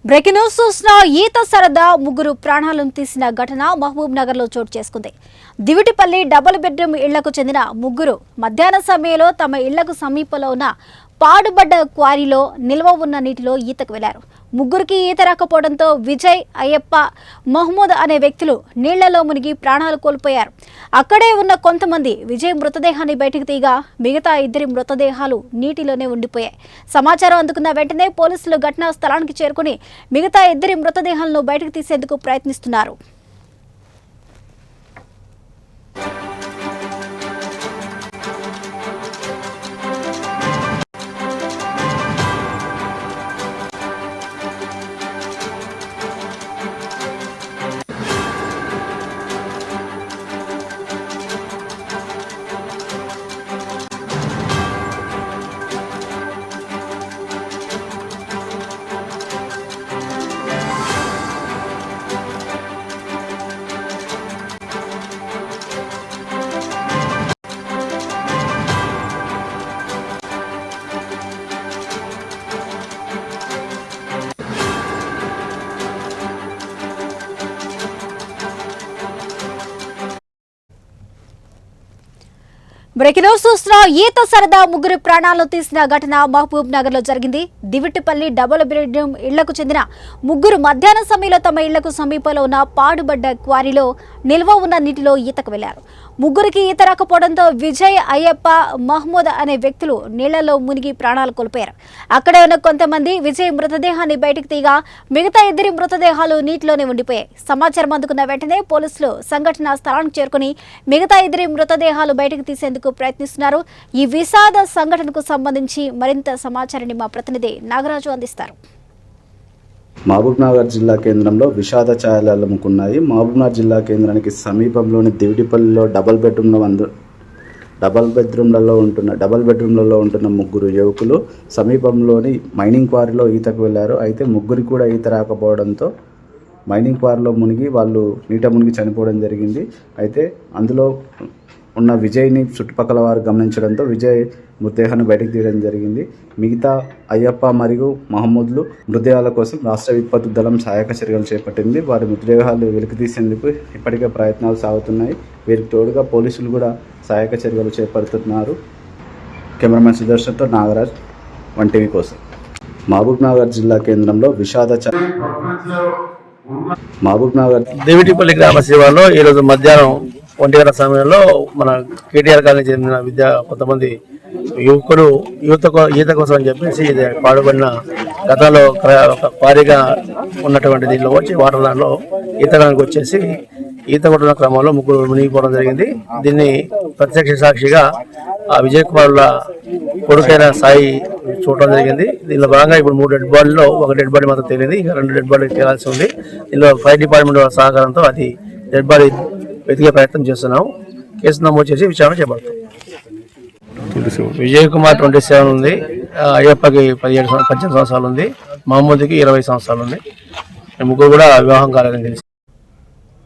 Breaking news చూసిన ఈత సరదా ముగ్గురు ప్రాణాలను తీసిన ఘటన మహబూబ్ నగర్ లో చోటు చేసుకుంది. దివిటిపల్లి డబుల్ బెడ్రూమ్ ఇళ్లకు చెందిన ముగ్గురు మధ్యాహ్న సమయంలో తమ ఇళ్లకు సమీపంలో ఉన్న పాడుబడ్డ క్వారీలో నిల్వ ఉన్న నీటిలో ఈతకు వెళ్లారు. ముగ్గురికి ఈత రాకపోవడంతో విజయ్, అయ్యప్ప, మహమూద్ అనే వ్యక్తులు నీళ్లలో మునిగి ప్రాణాలు కోల్పోయారు. అక్కడే ఉన్న కొంతమంది విజయ్ మృతదేహాన్ని బయటకు తీయగా మిగతా ఇద్దరి మృతదేహాలు నీటిలోనే ఉండిపోయాయి. సమాచారం అందుకున్న వెంటనే పోలీసులు ఘటనా స్థలానికి చేరుకుని మిగతా ఇద్దరి మృతదేహాలను బయటకు తీసేందుకు ప్రయత్నిస్తున్నారు. బ్రేకింగ్ న్యూస్ చూస్తున్న ఈత సరదా ముగ్గురు ప్రాణాలను తీసిన ఘటన మహబూబ్ నగర్ లో జరిగింది. దివిటిపల్లి డబుల్ బెడ్రూమ్ ఇళ్లకు చెందిన ముగ్గురు మధ్యాహ్న సమయంలో తమ ఇళ్లకు సమీపంలో ఉన్న పాడుబడ్డ క్వారీలో నిల్వ ఉన్న నీటిలో ఈతకు వెళ్లారు. ముగ్గురికి ఈత రాకపోవడంతో విజయ్, అయ్యప్ప, మహమూద్ అనే వ్యక్తులు నీళ్లలో మునిగి ప్రాణాలు కోల్పోయారు. అక్కడే ఉన్న కొంతమంది విజయ్ మృతదేహాన్ని బయటకు తీయగా మిగతా ఇద్దరి మృతదేహాలు నీటిలోనే ఉండిపోయాయి. సమాచారం అందుకున్న వెంటనే పోలీసులు సంఘటనా స్థలానికి చేరుకుని మిగతా ఇద్దరి మృతదేహాలు బయటకు తీసేందుకు ప్రయత్నిస్తున్నారు. ఈ విషాద సంఘటనకు సంబంధించి మరింత సమాచారాన్ని మా ప్రతినిధి నాగరాజు అందిస్తారు. మహబూబ్ నగర్ జిల్లా కేంద్రంలో విషాద ఛాయలు అలుముకున్నాయి. మహబూబ్ నగర్ జిల్లా కేంద్రానికి సమీపంలోని దివిటిపల్లిలో డబుల్ బెడ్రూమ్లలో ఉంటున్న ముగ్గురు యువకులు సమీపంలోని మైనింగ్ క్వారీలో ఈతకు వెళ్లారు. అయితే ముగ్గురికి కూడా ఈత రాకపోవడంతో మైనింగ్ క్వారీలో మునిగి వాళ్ళు నీట మునిగి చనిపోవడం జరిగింది. అయితే అందులో ఉన్న విజయ్ని చుట్టుపక్కల వారు గమనించడంతో విజయ్ మృతదేహాన్ని బయటకు తీయడం జరిగింది. మిగతా అయ్యప్ప మరియు మహమూద్లు మృతదేహాల కోసం రాష్ట్ర విపత్తు దళం సహాయక చర్యలు చేపట్టింది. వారి మృతదేహాలు వెలికి తీసేందుకు ఇప్పటికే ప్రయత్నాలు సాగుతున్నాయి. వీరికి తోడుగా పోలీసులు కూడా సహాయక చర్యలు చేపడుతున్నారు. కెమెరామెన్ సుదర్శన్తో నాగరాజ్, 1TV కోసం. మహబూబ్ నగర్ జిల్లా కేంద్రంలో మహబూబ్ నగర్ దేవిటిపల్లి గ్రామ శివార్లో ఈరోజు మధ్యాహ్నం 1 గంటల సమయంలో మన కేటీఆర్ కాలనీ చెందిన కొంతమంది యువకులు ఈత కోసం అని చెప్పేసి ఇది పాడుబడిన గతంలో భారీగా ఉన్నటువంటి దీనిలో వచ్చి వాటర్ దాంట్లో ఈతడానికి వచ్చేసి ఈత కొట్టిన క్రమంలో ముగ్గురు మునిగిపోవడం జరిగింది. దీన్ని ప్రత్యక్ష సాక్షిగా ఆ విజయ్ కుమార్ల కొడుకైన సాయి చూడటం జరిగింది. దీనిలో భాగంగా ఇప్పుడు 3 డెడ్ బాడీలో ఒక డెడ్ బాడీ మాత్రం తేలింది. ఇంకా 2 డెడ్ బాడీ తేలాల్సి ఉంది. దీనిలో ఫైర్ డిపార్ట్మెంట్ సహకారంతో అది డెడ్ బాడీ వెతికే ప్రయత్నం చేస్తున్నాం. కేసు నమోదు చేసి విచారణ చేపడతాం. విజయ్ కుమార్ 27 ఉంది, అయ్యప్పకి 18 సంవత్సరాలు ఉంది, మహమ్మద్కి 20 సంవత్సరాలు ఉంది. ముగ్గురు కూడా వివాహం కాలేదని తెలిసి